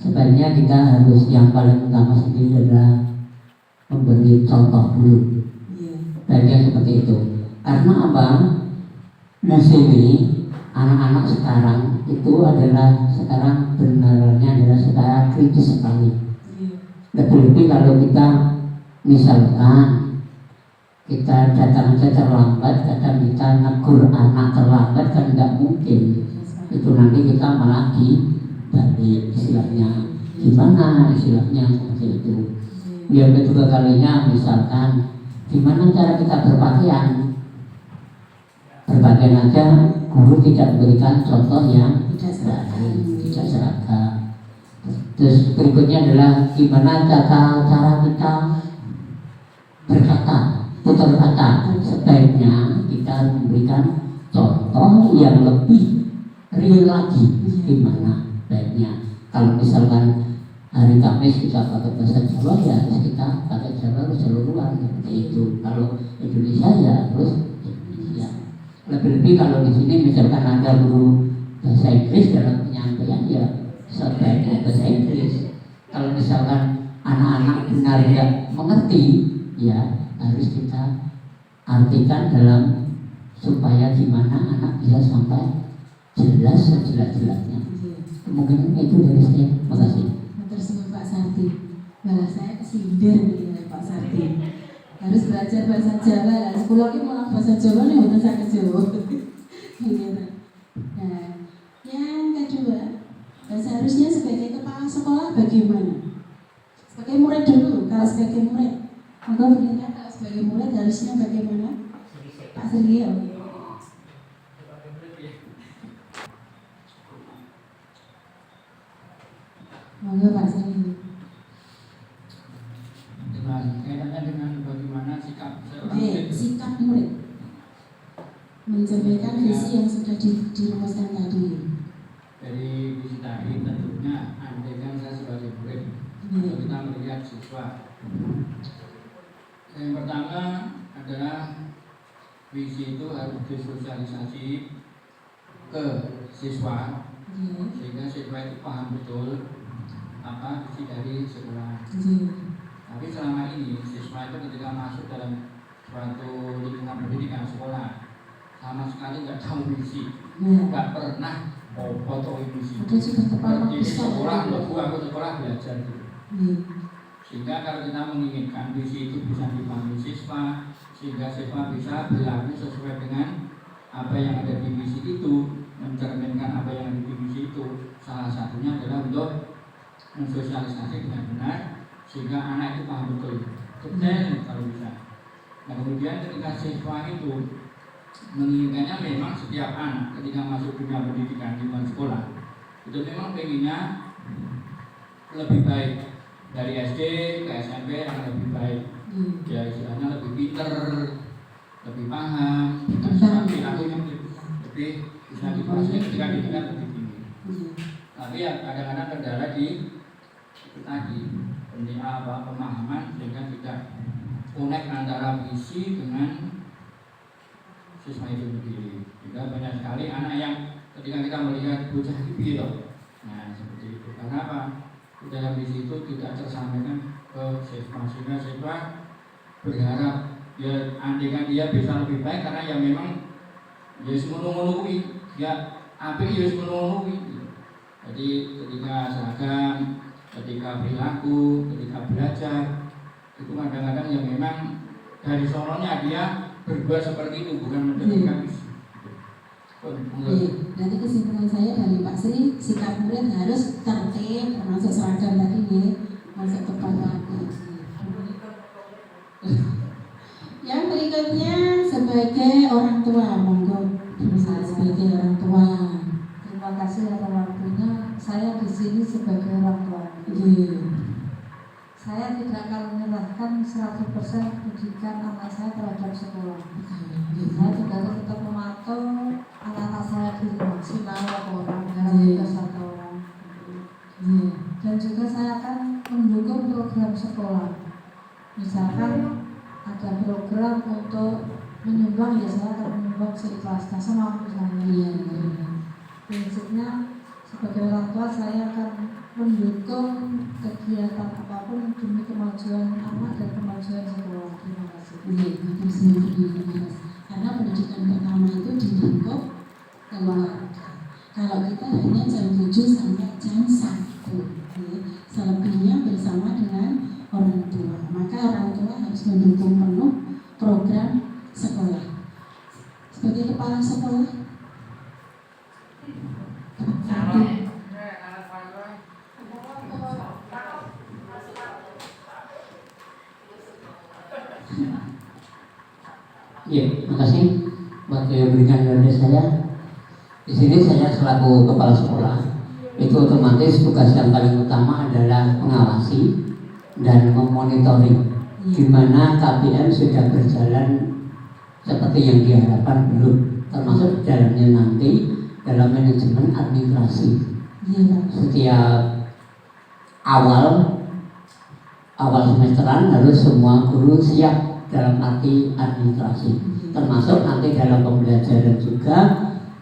Sebenarnya kita harus yang paling utama sendiri adalah memberi contoh dulu. Baiknya seperti itu. Karena apa? Di sini anak-anak sekarang itu adalah sekarang benarnya adalah sekarang kritis sekali. Lebih-lebih kalau kita misalkan kita datang saja terlambat, kadang kita negur anak terlambat kan nggak mungkin. Itu nanti kita malah dibalik istilahnya. Gimana istilahnya seperti itu. Yang kedua kalinya misalkan gimana cara kita berpakaian. Berpakaian aja guru tidak memberikan contoh yang tidak seragam. Terus berikutnya adalah gimana cara kita berkata, tutur kata. Sebaiknya kita memberikan contoh yang lebih real lagi. Gimana baiknya kalau misalkan hari Kamis kita pakai bahasa Jawa, ya kita pakai Jawa, Tapi kalau di sini misalkan ada guru bahasa Inggris dalam penyampaian ya sebaiknya bahasa Inggris. Kalau misalkan anak-anak benar nggak mengerti, ya harus kita artikan dalam supaya gimana anak bisa sampai jelas sejelas-jelasnya. Kemungkinan itu dari saya. Terima kasih. Tersebut Pak Sarti, malah saya kesindir nih Pak Sarti. Harus belajar bahasa Jawa. Sekolah ini malah bahasa Jawa nih bukan saya Jawa. Nah, yang kedua, seharusnya sebagai kepala sekolah bagaimana? Sebagai murid dulu, kalau sebagai murid, monggo berikan kalau sebagai murid harusnya bagaimana? Pak Sergio. Monggo Pak Sergio. Kaitannya dengan bagaimana sikap Sikap murid menjabarkan visi yang sudah dirumuskan tadi. dari visi tadi tentunya andaikan saya sebagai murid, kalau kita melihat siswa, yang pertama adalah visi itu harus disosialisasi ke siswa sehingga siswa itu paham betul apa visi dari sekolah. Tapi selama ini siswa itu ketika masuk dalam suatu lingkungan pendidikan sekolah sama sekali nggak tahu visi, nggak pernah foto visi. Jadi sekolah untuk aku sekolah belajar gitu. Sehingga kalau kita menginginkan visi itu bisa dipahami siswa, sehingga siswa bisa berlaku sesuai dengan apa yang ada di visi itu, mencerminkan apa yang ada di visi itu. Salah satunya adalah untuk mensosialisasi dengan benar sehingga anak itu paham betul, detail kalau bisa. Nah kemudian ketika siswa itu menginginkannya, memang setiap anak ketika masuk dunia pendidikan di sekolah itu memang pengennya lebih baik dari SD ke SMP yang lebih baik, ya istilahnya lebih pinter, lebih paham, perilaku yang lebih bisa dikuasai ketika di tingkat lebih tinggi. Tapi ya kadang-kadang kendala di itu tadi pemahaman sehingga tidak connect antara visi dengan siswa itu sendiri. Juga banyak sekali anak yang ketika kita melihat bocah itu loh, nah seperti itu. Karena apa? Di dalam visi itu tidak tersampaikan ke siswa, sehingga siswa berharap ya andaikan dia bisa lebih baik karena ya memang ya semenungui ya apik ya semenungui. Jadi ketika seragam, ketika perilaku, ketika belajar itu kadang-kadang yang memang dari sononya dia berbuat seperti itu, bukan menjadikan visi. Nanti kesimpulan saya dari Pak Sri, sikap murid harus tertib, termasuk seragam tadi nih, masuk tepat waktu. Yang berikutnya sebagai orang tua, monggo. Sebagai orang tua. Terima kasih atas waktunya. Saya di sini sebagai orang tua. Saya tidak akan menyerahkan 100% pendidikan anak saya terhadap sekolah. Saya juga tetap memantau anak-anak saya di rumah, sinau orang dalam tugas satu orang. Dan juga saya akan mendukung program sekolah. Misalkan ada program untuk menyumbang, ya saya akan menyumbang seikhlasnya semampu saya. Prinsipnya sebagai orang tua saya akan mendukung kegiatan apapun demi kemajuan anak dan kemajuan sekolah. Terima kasih. Karena pendidikan pertama itu di lingkup keluarga. Kalau kita hanya jam 7 sampai jam 1, selebihnya bersama dengan orang tua. Maka orang tua harus mendukung penuh program sekolah. Sebagai kepala sekolah, Ya, makasih waktu yang berikan kepada saya. Di sini saya selaku kepala sekolah, itu otomatis tugas yang paling utama adalah mengawasi dan memonitoring di mana KPM sudah berjalan seperti yang diharapkan belum, termasuk dalamnya nanti dalam manajemen administrasi. Setiap awal semesteran harus semua guru siap dalam arti administrasi, termasuk nanti dalam pembelajaran juga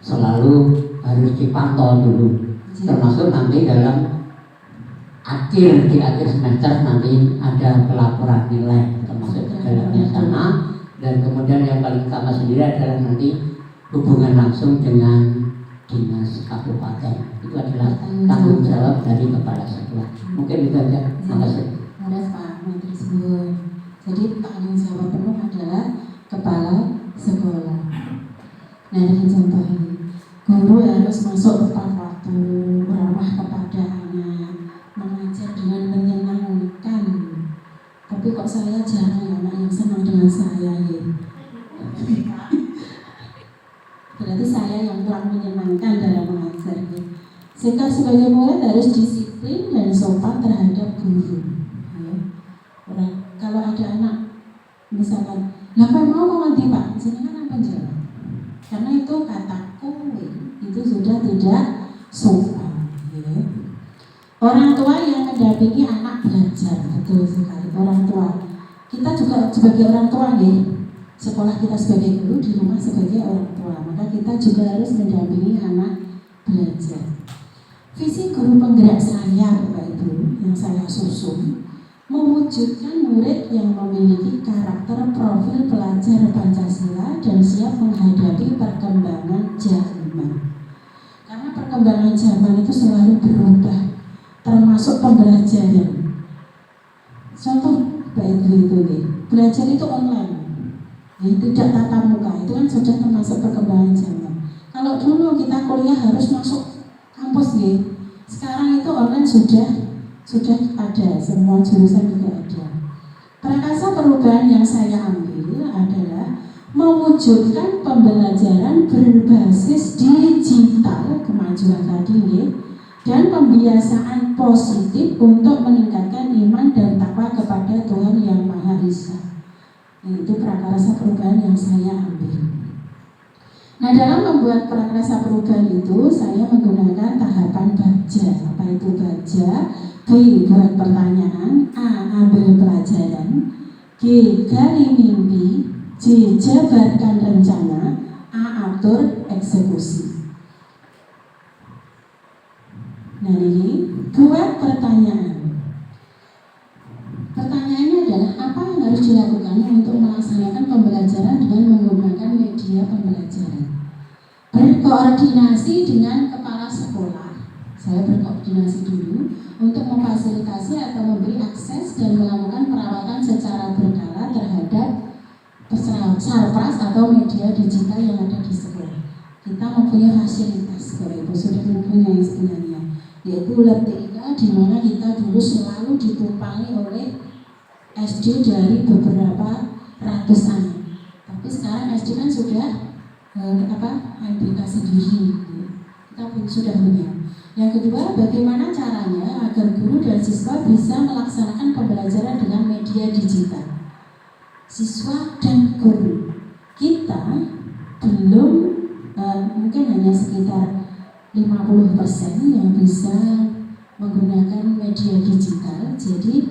selalu harus dipantau dulu, termasuk nanti dalam di akhir semester nanti ada pelaporan nilai termasuk di dalamnya sana. Dan kemudian yang paling utama sendiri adalah nanti hubungan langsung dengan dinas kabupaten, itu adalah tanggung jawab dari kepala sekolah. Mungkin itu aja. Terima kasih. Terus Pak Menteri sebut, jadi tanggung jawab penuh adalah kepala sekolah. Nah, dengan contoh ini, guru harus masuk tepat waktu, ramah kepada anak, mengajar dengan menyenangkan. Tapi kok saya jarang ya anak yang senang dengan saya ya. Berarti saya yang kurang menyenangkan dalam mengajar ya. Sehingga sebagai murid harus disiplin dan sopan terhadap guru ya. Kalau ada anak misalkan, "Lah mau nanti Pak?" Jenengan apa jawab? Karena itu kataku itu sudah tidak sopan ya. Orang tua yang mendampingi anak belajar, betul sekali. Orang tua, kita juga sebagai orang tua ya. Sekolah kita sebagai guru, di rumah sebagai orang tua, maka kita juga harus mendampingi anak belajar. Visi guru penggerak saya Bapak Ibu yang saya susun, mewujudkan murid yang memiliki karakter profil pelajar Pancasila dan siap menghadapi perkembangan zaman. Karena perkembangan zaman itu selalu berubah, termasuk pembelajaran. Contoh Bapak Ibu itu nih, belajar itu online. Ya, tidak tatap muka, itu kan sudah termasuk perkembangan zaman. Kalau dulu kita kuliah harus masuk kampus ya, sekarang itu online sudah ada, semua jurusan juga ada. Prakasa perubahan yang saya ambil adalah mewujudkan pembelajaran berbasis digital, kemajuan tadi ya, dan pembiasaan positif untuk meningkatkan iman dan takwa kepada Tuhan Yang Maha Esa. Itu prakarsa perubahan yang saya ambil. Nah, dalam membuat prakarsa perubahan itu saya menggunakan tahapan baca. Apa itu baca? B. Buat pertanyaan. A. Ambil pelajaran. G. Gali mimpi. C. Jabarkan rencana. A. Atur eksekusi. Nah, ini buat pertanyaan. Pertanyaannya adalah apa yang harus dilakukan untuk melaksanakan pembelajaran dengan menggunakan media pembelajaran. Berkoordinasi dengan kepala sekolah. Saya berkoordinasi dulu untuk memfasilitasi atau memberi akses dan melakukan perawatan secara berkala terhadap sarpras atau media digital yang ada di sekolah. Kita mempunyai fasilitas, Bapak Ibu sudah mempunyai sebenarnya, yaitu lab TIK, di mana kita dulu selalu ditumpangi oleh SD dari beberapa ratus anak. Tapi sekarang SD kan sudah MBK sendiri. Kita pun sudah punya. Yang kedua, bagaimana caranya agar guru dan siswa bisa melaksanakan pembelajaran dengan media digital. Siswa dan guru kita belum mungkin hanya sekitar 50% yang bisa menggunakan media digital. Jadi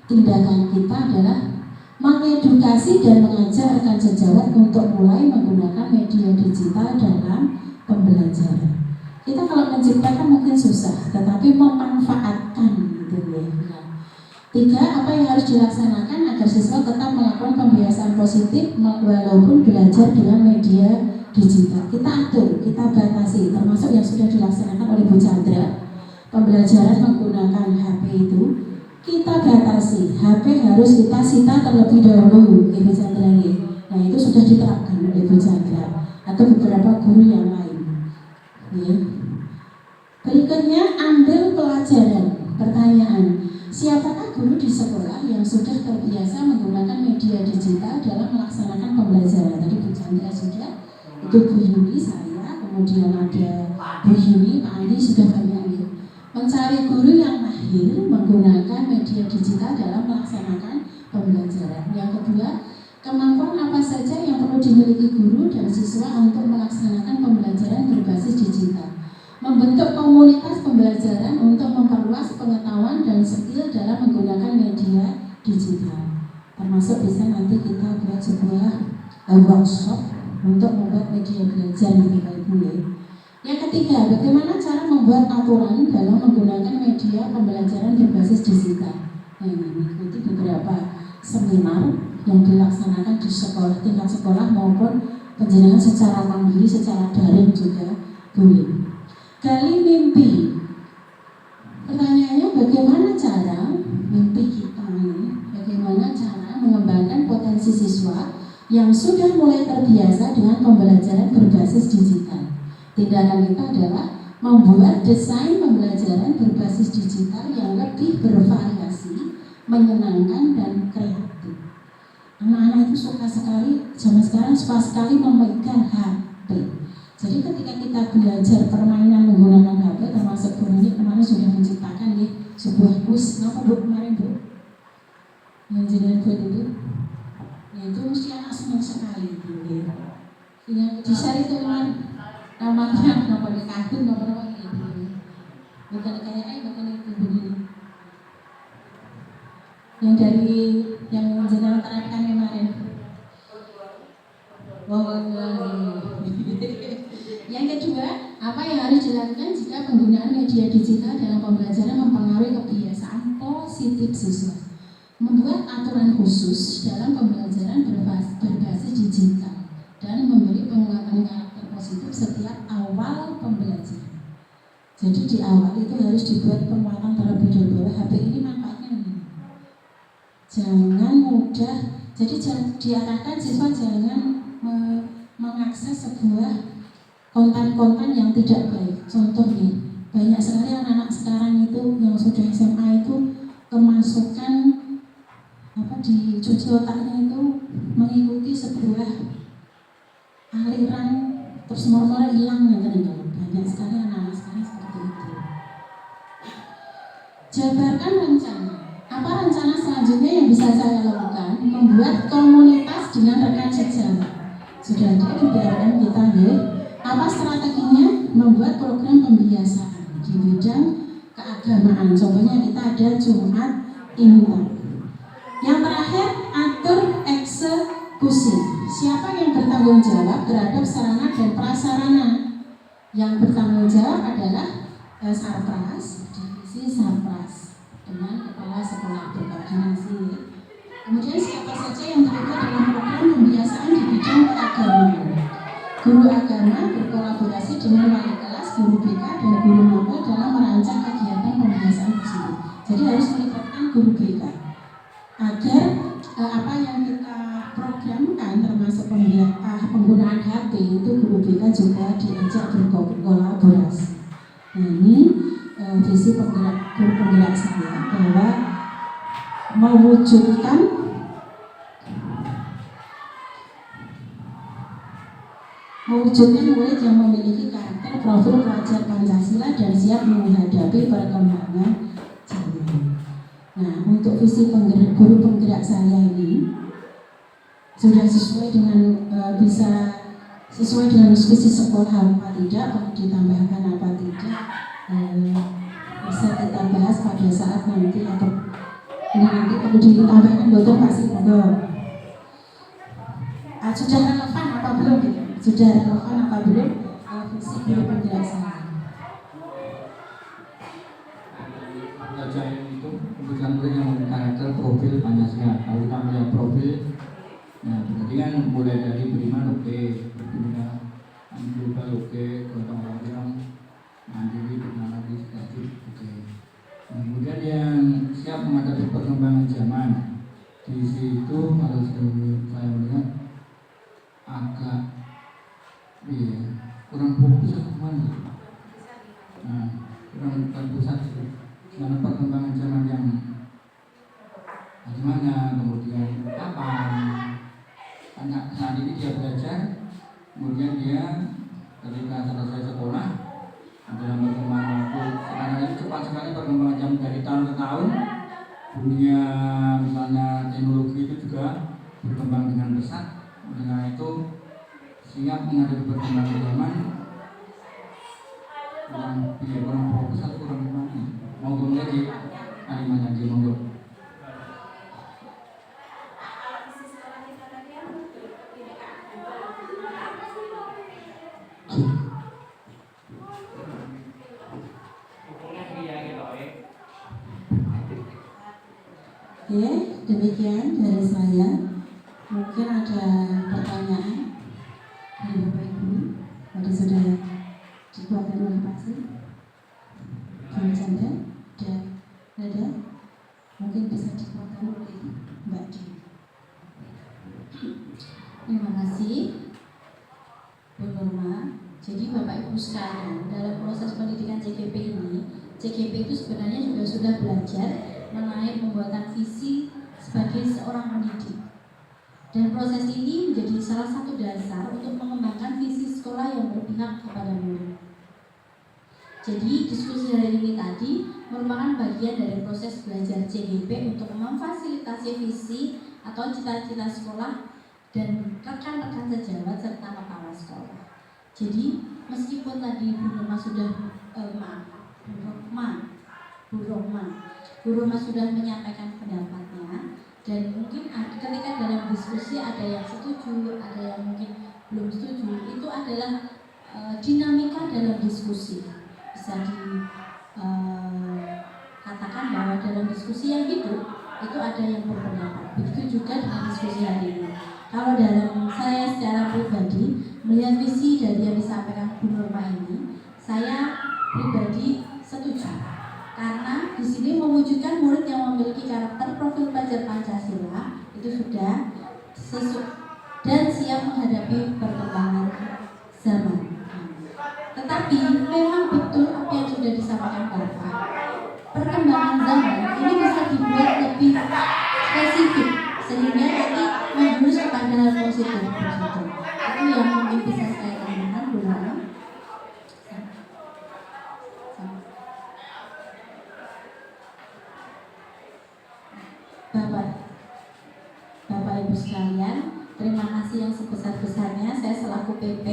tindakan kita adalah mengedukasi dan mengajak rekan sejawat untuk mulai menggunakan media digital dalam pembelajaran. Kita kalau menciptakan mungkin susah, tetapi memanfaatkan gitu ya. 3. Apa yang harus dilaksanakan agar siswa tetap melakukan pembiasaan positif walaupun belajar dengan media digital. Kita atur, kita batasi, termasuk yang sudah dilaksanakan oleh Bu Chandra. Pembelajaran menggunakan HP itu kita batasi, HP harus kita sita terlebih dahulu, Ibu Chandra ini. Nah, itu sudah diterapkan oleh Ibu Chandra atau beberapa guru yang lain. Ya. Berikutnya, ambil pelajaran. Pertanyaan, siapakah guru di sekolah yang sudah terbiasa menggunakan media digital dalam melaksanakan pembelajaran? Tadi Bu Chandra sudah, itu Bu Yuni, saya, kemudian ada Bu Yuni, Pak Andi sudah banyak ya. Mencari guru yang mahir menggunakan media digital dalam melaksanakan pembelajaran. Yang kedua, kemampuan apa saja yang perlu dimiliki guru dan siswa untuk melaksanakan pembelajaran berbasis digital. Membentuk komunitas pembelajaran untuk memperluas pengetahuan dan skill dalam menggunakan media digital. termasuk bisa nanti kita buat sebuah workshop untuk membuat media belajar gitu Pak Ibu ya. Yang ketiga, bagaimana cara membuat aturan dalam menggunakan media pembelajaran berbasis digital. Nah, ini mengikuti beberapa seminar yang dilaksanakan di sekolah, tingkat sekolah maupun penjenengan secara mandiri, secara daring juga boleh. Gali mimpi. Pertanyaannya bagaimana cara mimpi kita ini, bagaimana cara mengembangkan potensi siswa yang sudah mulai terbiasa dengan pembelajaran berbasis digital. Tindakan kita adalah membuat desain pembelajaran berbasis digital yang lebih bervariasi, menyenangkan dan kreatif. Anak-anak itu suka sekali, zaman sekarang suka sekali memegang HP. Jadi ketika kita belajar permainan menggunakan HP, termasuk Bu ini kemarin sudah menciptakan ya sebuah kuis. Kenapa Bu kemarin Bu? Yang jenengan buat itu? Ya itu mesti anak senang sekali Bu ya. Yang di-share itu namanya nomor kartun, nomor apa gitu. Bukan kayak bukan itu begini. Yang dari yang jenengan terapkan kemarin. Yang kedua, apa yang harus dilakukan jika penggunaan media digital dalam pembelajaran mempengaruhi kebiasaan positif siswa? Membuat aturan khusus dalam pembelajaran berbasis digital dan memberi penguatan karakter positif setiap awal pembelajaran. Jadi di awal itu harus dibuat penguatan terlebih dahulu bahwa HP ini manfaatnya ini. Jangan mudah, jadi diarahkan siswa jangan mengakses sebuah konten-konten yang tidak baik. Contohnya, banyak sekali anak-anak sekarang itu yang sudah SMA itu kemasukan di cuci otaknya itu mengikuti sebuah aliran terus normal hilang banyak sekali anak-anak sekarang seperti itu. Jabarkan rencana. Apa rencana selanjutnya yang bisa saya lakukan? Membuat komunitas dengan rekan sejawat. Sudah ada di BRM kita ya. Apa strateginya? Membuat program pembiasaan di bidang keagamaan. Contohnya kita ada Jumat Imlek. Yang terakhir, atur eksekusi. Siapa yang bertanggung jawab terhadap sarana dan prasarana? Yang bertanggung jawab adalah Sarpras, divisi Sarpras dengan kepala sekolah berkoordinasi. Kemudian siapa saja yang terlibat dalam program pembiasaan di bidang keagamaan? Guru agama berkolaborasi dengan wali kelas, guru BK dan guru maba dalam merancang kegiatan pembiasaan tersebut. Jadi harus melibatkan guru BK agar apa yang kita programkan termasuk penggunaan HP itu guru BK juga diajak berkolaborasi. Nah ini visi guru penggerak saya bahwa mewujudkan murid yang memiliki karakter profil pelajar Pancasila dan siap menghadapi perkembangan zaman. Nah, untuk visi guru penggerak saya ini sudah sesuai dengan bisa sesuai dengan visi sekolah apa tidak, perlu ditambahkan apa tidak, bisa kita bahas pada saat nanti atau ini nanti perlu ditambahkan dokter pasti juga. Sudah relevan apa belum gitu? Sudah relevan apa belum visi guru penggerak saya? Pelajaran itu kebutuhan murid yang memiliki karakter profil Pancasila. Kalau kita melihat profil, nah berarti kan mulai dari beriman oke, berbeda, berubah oke, gotong royong, mandiri, bernalar, kreatif oke. Kemudian yang siap menghadapi perkembangan zaman, di situ kalau saya melihat agak kurang fokus kemana? Nah, kurang terpusat karena perkembangan zaman yang bagaimana, kemudian kapan anak saat ini dia belajar, kemudian dia ketika selesai sekolah dalam perkembangan waktu sekarang ini cepat sekali perkembangan zaman dari tahun ke tahun. Dunia misalnya teknologi itu juga berkembang dengan pesat. Dengan itu siap menghadapi perkembangan zaman, kurang fokus atau kurang gimana? Monggo lagi kalimat lagi monggo. Oke, demikian dari saya. Mungkin ada pertanyaan dari Bapak Ibu. Tadi sudah dikuatkan oleh Pak Sri. Kami Chandra dan ada mungkin bisa dikuatkan oleh Mbak Di. Terima kasih Bu Norma. Jadi Bapak Ibu sekalian, dalam proses pendidikan CGP ini, CGP itu sebenarnya juga sudah belajar mengenai pembuatan visi sebagai seorang pendidik. Dan proses ini menjadi salah satu dasar untuk mengembangkan visi sekolah yang berpihak kepada murid. Jadi diskusi hari ini tadi merupakan bagian dari proses belajar CGP untuk memfasilitasi visi atau cita-cita sekolah dan rekan-rekan sejawat serta kepala sekolah. Jadi meskipun tadi Bu Roma sudah Bu Roma sudah menyampaikan pendapatnya, dan mungkin ketika dalam diskusi ada yang setuju, ada yang mungkin belum setuju, itu adalah dinamika dalam diskusi. Bisa dikatakan bahwa dalam diskusi yang hidup itu ada yang berpendapat. Begitu juga dengan diskusi hari ini. Kalau dalam saya secara pribadi melihat visi dari yang disampaikan Bu Norma ini, saya pribadi setuju. Karena di sini mewujudkan murid yang memiliki karakter profil pelajar Pancasila itu sudah dan siap menghadapi perkembangan zaman. Tetapi memang betul apa yang sudah disampaikan Bapak. Perkembangan zaman ini bisa dibuat lebih spesifik sehingga nanti menjurus kepada hal positif. Itu yang mungkin bisa saya tambahkan, Bu Norma. Bapak Ibu sekalian, terima kasih yang sebesar-besarnya. Saya selaku PP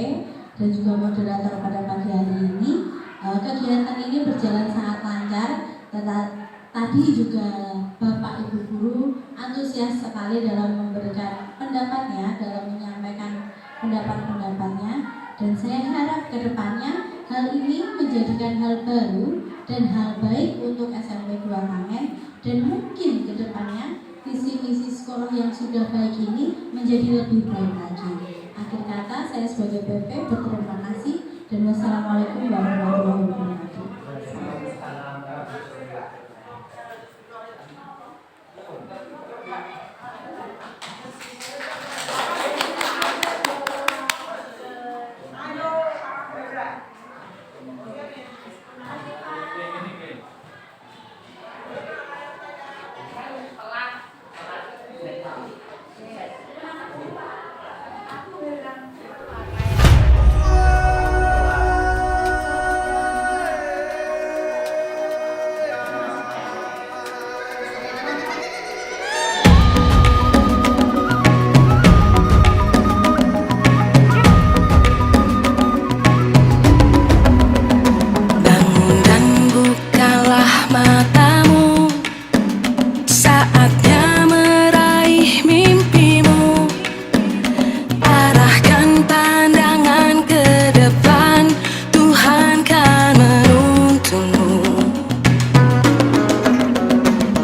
dan juga moderator pada pagi hari ini. Kegiatan ini berjalan sangat lancar. Tadi juga Bapak Ibu guru antusias sekali dalam memberikan pendapatnya, dalam menyampaikan pendapat-pendapatnya. Dan saya harap ke depannya hal ini menjadikan hal baru dan hal baik untuk SMP 2 Kangen, dan mungkin ke depannya visi-misi sekolah yang sudah baik ini menjadi lebih baik lagi. Akhir kata, saya sebagai PP berterima kasih dan wassalamualaikum warahmatullahi wabarakatuh.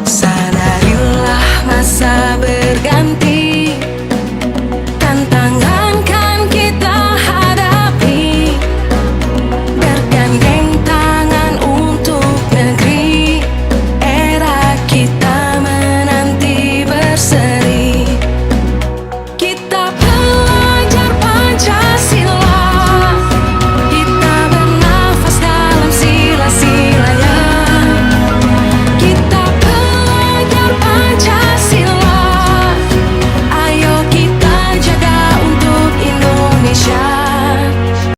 Sadarilah masa berganti.